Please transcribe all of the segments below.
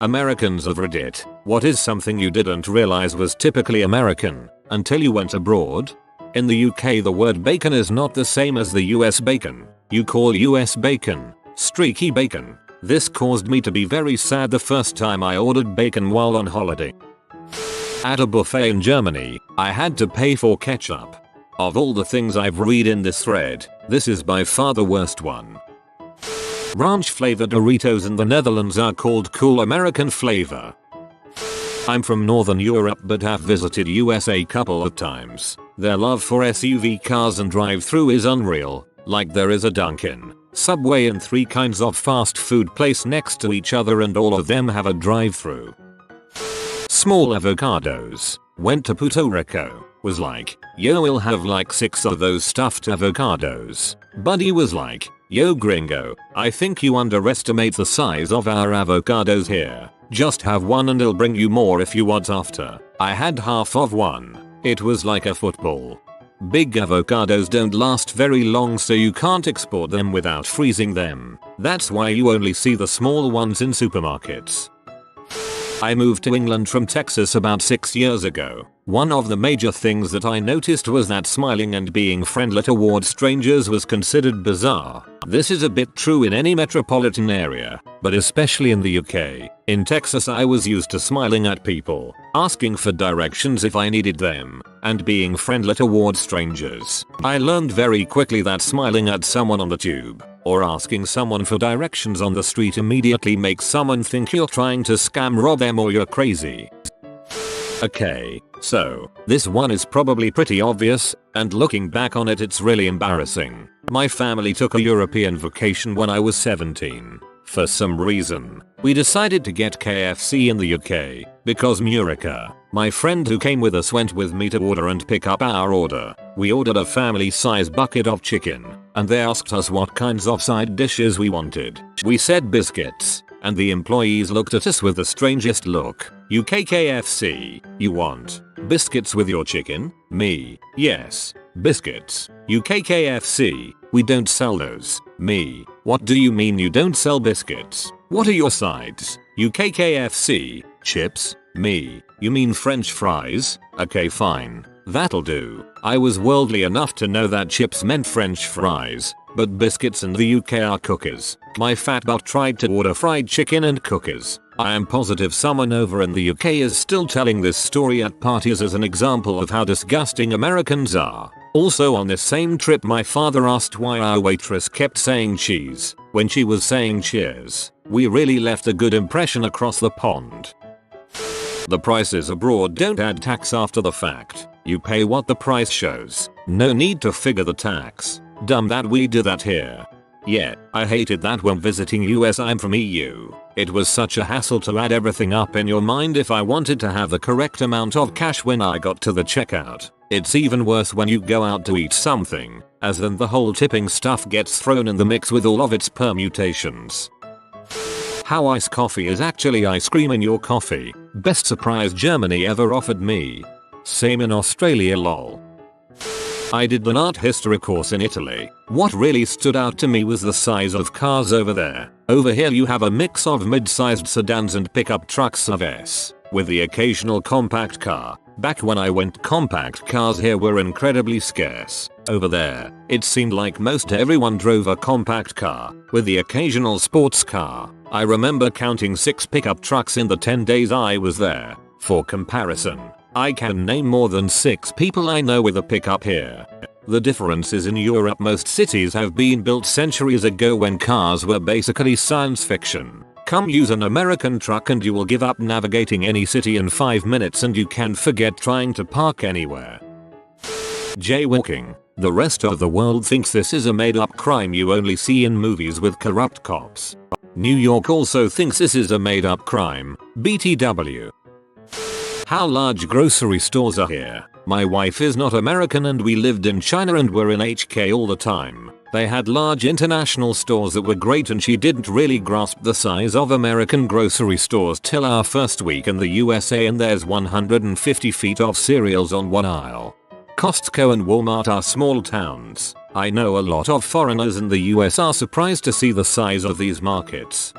Americans have read it. What is something you didn't realize was typically American until you went abroad? In the UK, the word bacon is not the same as the US bacon. You call US bacon streaky bacon. This caused me to be very sad the first time I ordered bacon while on holiday. At a buffet in Germany, I had to pay for ketchup. Of all the things I've read in this thread, this is by far the worst one. Ranch flavored Doritos in the Netherlands are called Cool American Flavor. I'm from Northern Europe but have visited USA a couple of times. Their love for SUV cars and drive-through is unreal. Like there is a Dunkin', Subway and 3 kinds of fast food place next to each other and all of them have a drive-through. Small avocados. Went to Puerto Rico. Was like, yo, we'll have like 6 of those stuffed avocados. Buddy was like, yo gringo, I think you underestimate the size of our avocados here. Just have one and I'll bring you more if you want after. I had half of one. It was like a football. Big avocados don't last very long so you can't export them without freezing them. That's why you only see the small ones in supermarkets. I moved to England from Texas about 6 years ago. One of the major things that I noticed was that smiling and being friendly towards strangers was considered bizarre. This is a bit true in any metropolitan area, but especially in the UK. In Texas I was used to smiling at people, asking for directions if I needed them, and being friendly towards strangers. I learned very quickly that smiling at someone on the tube, or asking someone for directions on the street immediately makes someone think you're trying to scam rob them or you're crazy. Okay, so, this one is probably pretty obvious, and looking back on it it's really embarrassing. My family took a European vacation when I was 17. For some reason, we decided to get KFC in the UK, because Murica, my friend who came with us went with me to order and pick up our order. We ordered a family-size bucket of chicken, and they asked us what kinds of side dishes we wanted. We said biscuits, and the employees looked at us with the strangest look. UK KFC, you want biscuits with your chicken? Me, yes, biscuits. UK KFC, we don't sell those. Me, what do you mean you don't sell biscuits? What are your sides? UK KFC, chips? Me, you mean French fries? Okay fine, that'll do. I was worldly enough to know that chips meant French fries, but biscuits in the UK are cookies. My fat butt tried to order fried chicken and cookies. I am positive someone over in the UK is still telling this story at parties as an example of how disgusting Americans are. Also on this same trip my father asked why our waitress kept saying cheese when she was saying cheers. We really left a good impression across the pond. The prices abroad don't add tax after the fact. You pay what the price shows. No need to figure the tax. Dumb that we do that here. Yeah, I hated that when visiting US. I'm from EU. It was such a hassle to add everything up in your mind if I wanted to have the correct amount of cash when I got to the checkout. It's even worse when you go out to eat something, as then the whole tipping stuff gets thrown in the mix with all of its permutations. How iced coffee is actually ice cream in your coffee. Best surprise Germany ever offered me. Same in Australia lol. I did an art history course in Italy. What really stood out to me was the size of cars over there. Over here you have a mix of mid-sized sedans and pickup trucks of S, with the occasional compact car. Back when I went, compact cars here were incredibly scarce. Over there, it seemed like most everyone drove a compact car, with the occasional sports car. I remember counting 6 pickup trucks in the 10 days I was there. For comparison, I can name more than 6 people I know with a pickup here. The difference is in Europe most cities have been built centuries ago when cars were basically science fiction. Come use an American truck and you will give up navigating any city in 5 minutes and you can forget trying to park anywhere. Jaywalking. The rest of the world thinks this is a made-up crime you only see in movies with corrupt cops. New York also thinks this is a made-up crime. BTW. How large grocery stores are here. My wife is not American and we lived in China and were in HK all the time. They had large international stores that were great and she didn't really grasp the size of American grocery stores till our first week in the USA and there's 150 feet of cereals on one aisle. Costco and Walmart are small towns. I know a lot of foreigners in the US are surprised to see the size of these markets.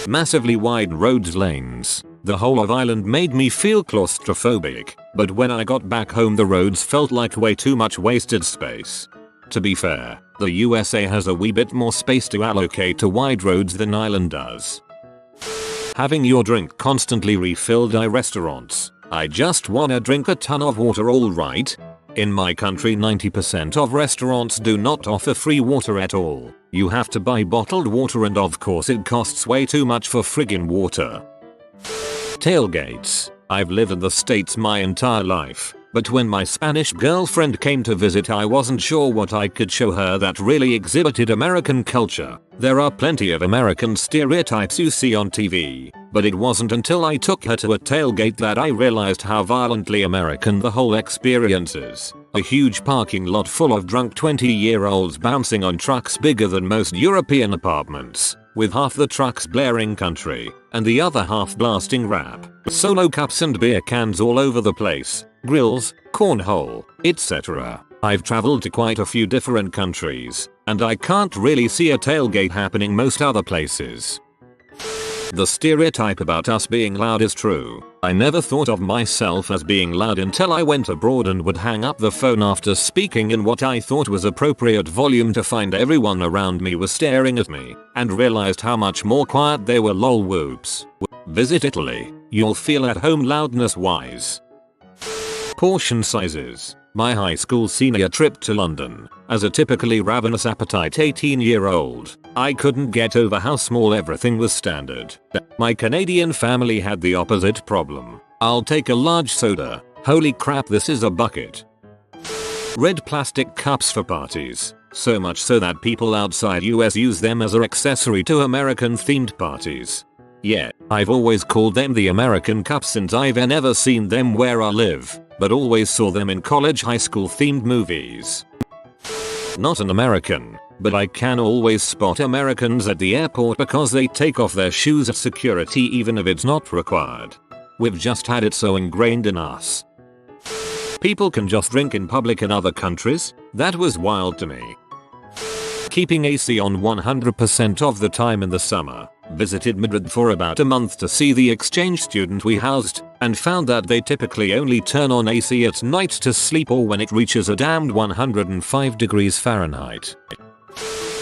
Massively wide roads lanes. The whole of Ireland made me feel claustrophobic, but when I got back home the roads felt like way too much wasted space. To be fair, the USA has a wee bit more space to allocate to wide roads than Ireland does. Having your drink constantly refilled at restaurants. I just wanna drink a ton of water, alright? In my country 90% of restaurants do not offer free water at all. You have to buy bottled water and of course it costs way too much for friggin' water. Tailgates. I've lived in the States my entire life, but when my Spanish girlfriend came to visit I wasn't sure what I could show her that really exhibited American culture. There are plenty of American stereotypes you see on TV, but it wasn't until I took her to a tailgate that I realized how violently American the whole experience is. A huge parking lot full of drunk 20-year-olds bouncing on trucks bigger than most European apartments, with half the trucks blaring country, and the other half blasting rap. Solo cups and beer cans all over the place, grills, cornhole, etc. I've traveled to quite a few different countries, and I can't really see a tailgate happening most other places. The stereotype about us being loud is true. I never thought of myself as being loud until I went abroad and would hang up the phone after speaking in what I thought was appropriate volume to find everyone around me was staring at me, and realized how much more quiet they were. Lol whoops. Visit Italy. You'll feel at home loudness wise. Portion sizes. My high school senior trip to London. As a typically ravenous appetite 18-year-old, I couldn't get over how small everything was standard. My Canadian family had the opposite problem. I'll take a large soda. Holy crap, this is a bucket. Red plastic cups for parties. So much so that people outside US use them as an accessory to American themed parties. Yeah, I've always called them the American cups since I've never seen them where I live, but always saw them in college high school themed movies. Not an American, but I can always spot Americans at the airport because they take off their shoes at security even if it's not required. We've just had it so ingrained in us. People can just drink in public in other countries? That was wild to me. Keeping AC on 100% of the time in the summer. Visited Madrid for about a month to see the exchange student we housed, and found that they typically only turn on AC at night to sleep or when it reaches a damned 105 degrees Fahrenheit.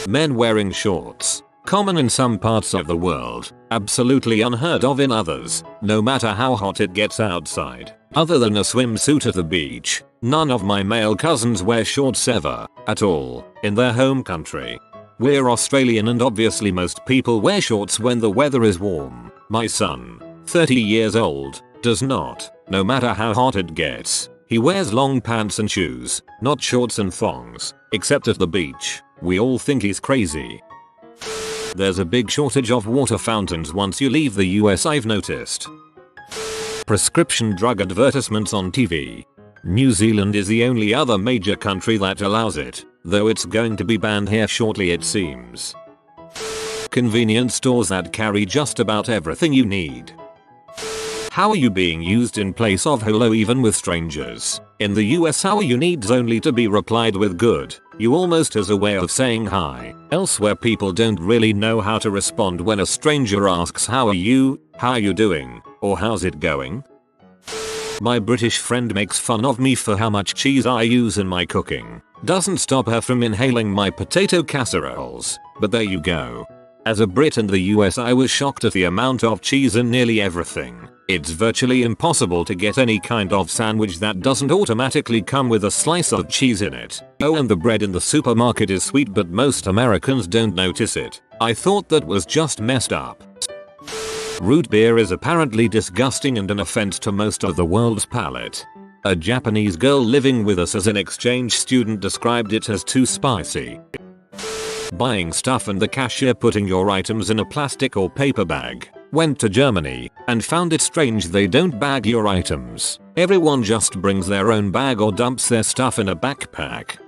Men wearing shorts. Common in some parts of the world, absolutely unheard of in others, no matter how hot it gets outside. Other than a swimsuit at the beach, none of my male cousins wear shorts ever, at all, in their home country. We're Australian and obviously most people wear shorts when the weather is warm. My son, 30 years old, does not, no matter how hot it gets. He wears long pants and shoes, not shorts and thongs, except at the beach. We all think he's crazy. There's a big shortage of water fountains once you leave the US, I've noticed. Prescription drug advertisements on TV. New Zealand is the only other major country that allows it, though it's going to be banned here shortly it seems. Convenience stores that carry just about everything you need. How are you being used in place of hello even with strangers? In the US how are you needs only to be replied with good, you almost as a way of saying hi. Elsewhere people don't really know how to respond when a stranger asks how are you doing, or how's it going? My British friend makes fun of me for how much cheese I use in my cooking. Doesn't stop her from inhaling my potato casseroles, but there you go. As a Brit in the US I was shocked at the amount of cheese in nearly everything. It's virtually impossible to get any kind of sandwich that doesn't automatically come with a slice of cheese in it. Oh, and the bread in the supermarket is sweet but most Americans don't notice it. I thought that was just messed up. Root beer is apparently disgusting and an offense to most of the world's palate. A Japanese girl living with us as an exchange student described it as too spicy. Buying stuff and the cashier putting your items in a plastic or paper bag. Went to Germany and found it strange they don't bag your items. Everyone just brings their own bag or dumps their stuff in a backpack.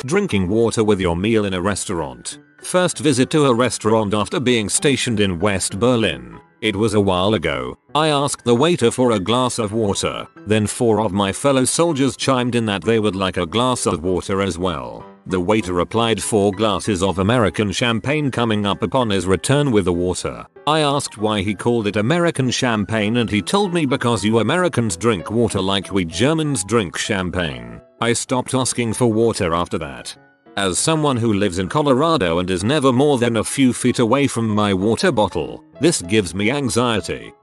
Drinking water with your meal in a restaurant. First visit to a restaurant after being stationed in West Berlin. It was a while ago. I asked the waiter for a glass of water. Then 4 of my fellow soldiers chimed in that they would like a glass of water as well. The waiter replied 4 glasses of American champagne coming up upon his return with the water. I asked why he called it American champagne and he told me because you Americans drink water like we Germans drink champagne. I stopped asking for water after that. As someone who lives in Colorado and is never more than a few feet away from my water bottle, this gives me anxiety.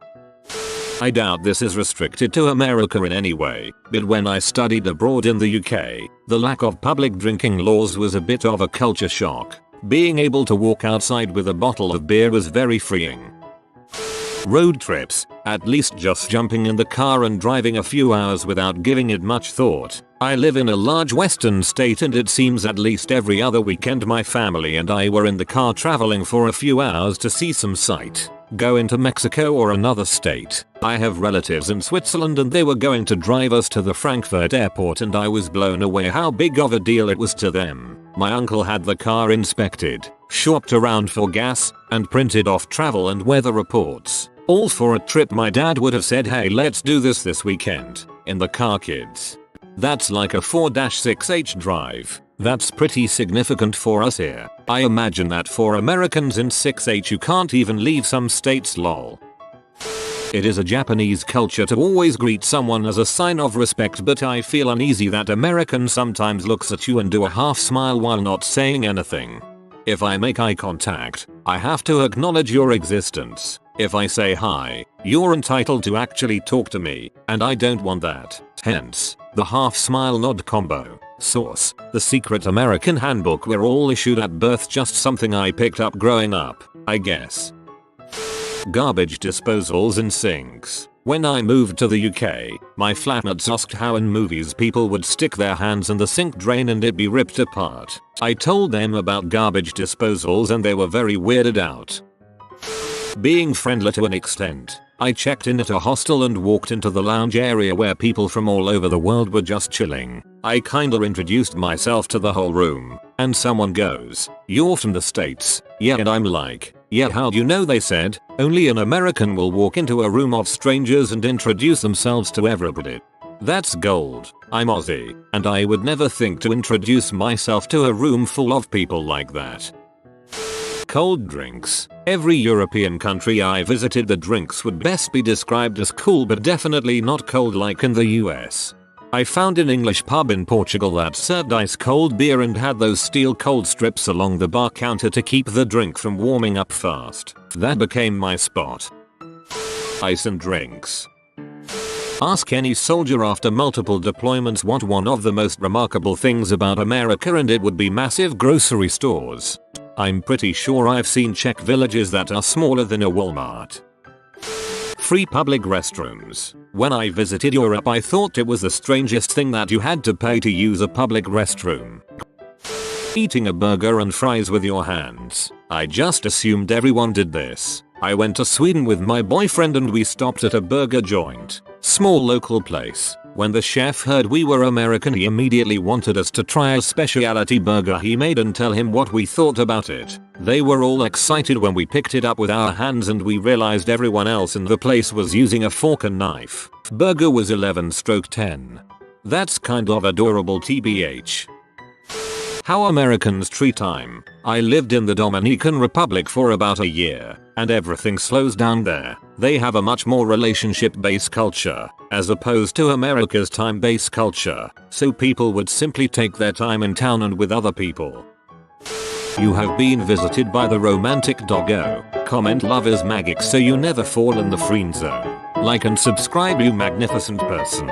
I doubt this is restricted to America in any way, but when I studied abroad in the UK, the lack of public drinking laws was a bit of a culture shock. Being able to walk outside with a bottle of beer was very freeing. Road trips, at least just jumping in the car and driving a few hours without giving it much thought. I live in a large western state and it seems at least every other weekend my family and I were in the car traveling for a few hours to see some sight. Go into Mexico or another state. I have relatives in Switzerland and they were going to drive us to the Frankfurt airport and I was blown away how big of a deal it was to them. My uncle had the car inspected, shopped around for gas, and printed off travel and weather reports. All for a trip my dad would have said, hey, let's do this weekend. In the car, kids. That's like a 4-6H drive. That's pretty significant for us here. I imagine that for Americans in 6H you can't even leave some states, lol. It is a Japanese culture to always greet someone as a sign of respect, but I feel uneasy that American sometimes looks at you and do a half smile while not saying anything. If I make eye contact, I have to acknowledge your existence. If I say hi, you're entitled to actually talk to me, and I don't want that. Hence, the half smile nod combo. Source: The Secret American Handbook. We're all issued at birth, just something I picked up growing up, I guess. Garbage disposals and sinks. When I moved to the UK, my flatmates asked how in movies people would stick their hands in the sink drain and it be ripped apart. I told them about garbage disposals and they were very weirded out. Being friendly to an extent. I checked in at a hostel and walked into the lounge area where people from all over the world were just chilling. I kinda introduced myself to the whole room, and someone goes, "You're from the States?" "Yeah," and I'm like, "Yeah, how do you know?" They said, "Only an American will walk into a room of strangers and introduce themselves to everybody." That's gold. I'm Aussie, and I would never think to introduce myself to a room full of people like that. Cold drinks. Every European country I visited, the drinks would best be described as cool, but definitely not cold like in the US. I found an English pub in Portugal that served ice cold beer and had those steel cold strips along the bar counter to keep the drink from warming up fast. That became my spot. Ice and drinks. Ask any soldier after multiple deployments what one of the most remarkable things about America, and it would be massive grocery stores. I'm pretty sure I've seen Czech villages that are smaller than a Walmart. Free public restrooms. When I visited Europe, I thought it was the strangest thing that you had to pay to use a public restroom. Eating a burger and fries with your hands. I just assumed everyone did this. I went to Sweden with my boyfriend and we stopped at a burger joint. Small local place. When the chef heard we were American, he immediately wanted us to try a specialty burger he made and tell him what we thought about it. They were all excited when we picked it up with our hands and we realized everyone else in the place was using a fork and knife. Burger was 11/10. That's kind of adorable tbh. How Americans treat time. I lived in the Dominican Republic for about a year, and everything slows down there. They have a much more relationship-based culture, as opposed to America's time-based culture, so people would simply take their time in town and with other people. You have been visited by the romantic doggo. Comment love is magic so you never fall in the friend zone. Like and subscribe, you magnificent person.